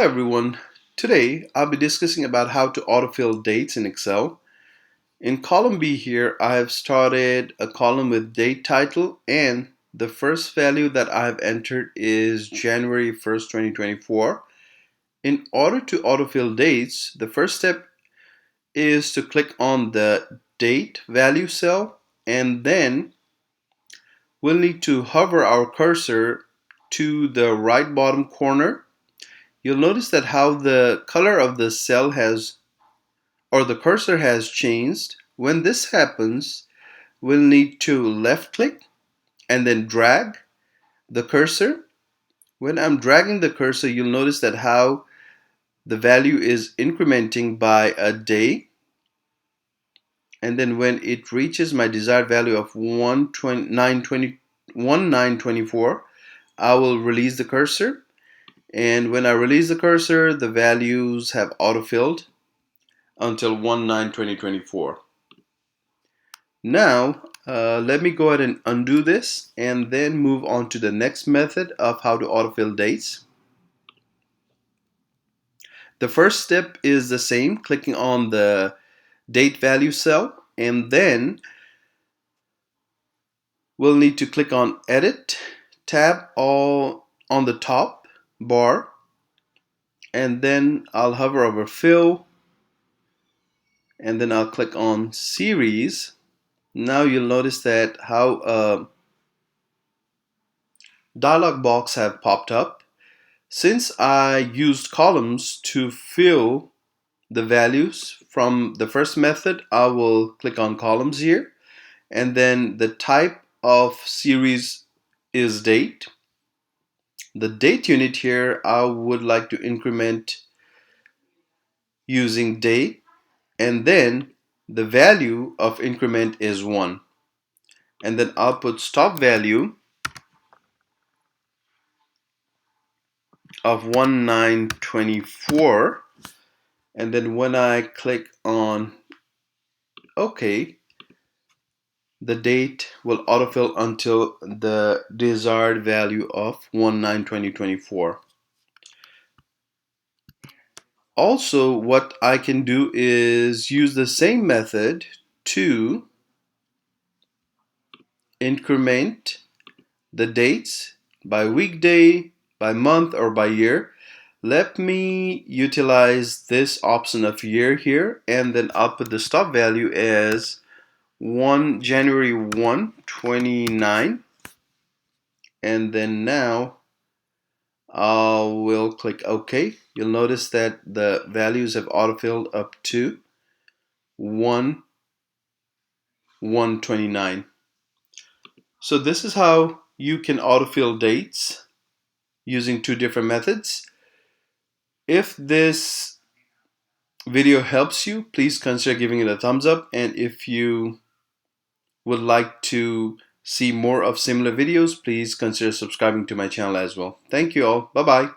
everyone. Today I'll be discussing about how to autofill dates in Excel. In column B here, I have started a column with date title, and the first value that I have entered is January 1st, 2024. In order to autofill dates, the first step is to click on the date value cell, and then we'll need to hover our cursor to the right bottom corner. You'll notice that how the color of the cell has, or the cursor has changed. When this happens, we'll need to left click and then drag the cursor. When I'm dragging the cursor, you'll notice that how the value is incrementing by a day. And then when it reaches my desired value of 1924, I will release the cursor. And when I release the cursor, the values have autofilled until 1/9/2024. Now, let me go ahead and undo this and then move on to the next method of how to autofill dates. The first step is the same, clicking on the date value cell, and then we'll need to click on Edit tab all on the top bar, and then I'll hover over Fill, and then I'll click on Series. Now you'll notice that how a dialog box have popped up. Since I used columns to fill the values from the first method, I will click on columns here, and then the type of series is date. The date unit here I would like to increment using day, and then the value of increment is 1, and then I'll put stop value of 1924, and then when I click on OK, the date will autofill until the desired value of 1/9/2024. Also, what I can do is use the same method to increment the dates by weekday, by month, or by year. Let me utilize this option of year here, and then I'll put the stop value as January 1, 29, and then now I will click OK. You'll notice that the values have autofilled up to 1/1/29. So this is how you can autofill dates using two different methods. If this video helps you, please consider giving it a thumbs up, and if you would like to see more of similar videos, please consider subscribing to my channel as well. Thank you all. Bye bye.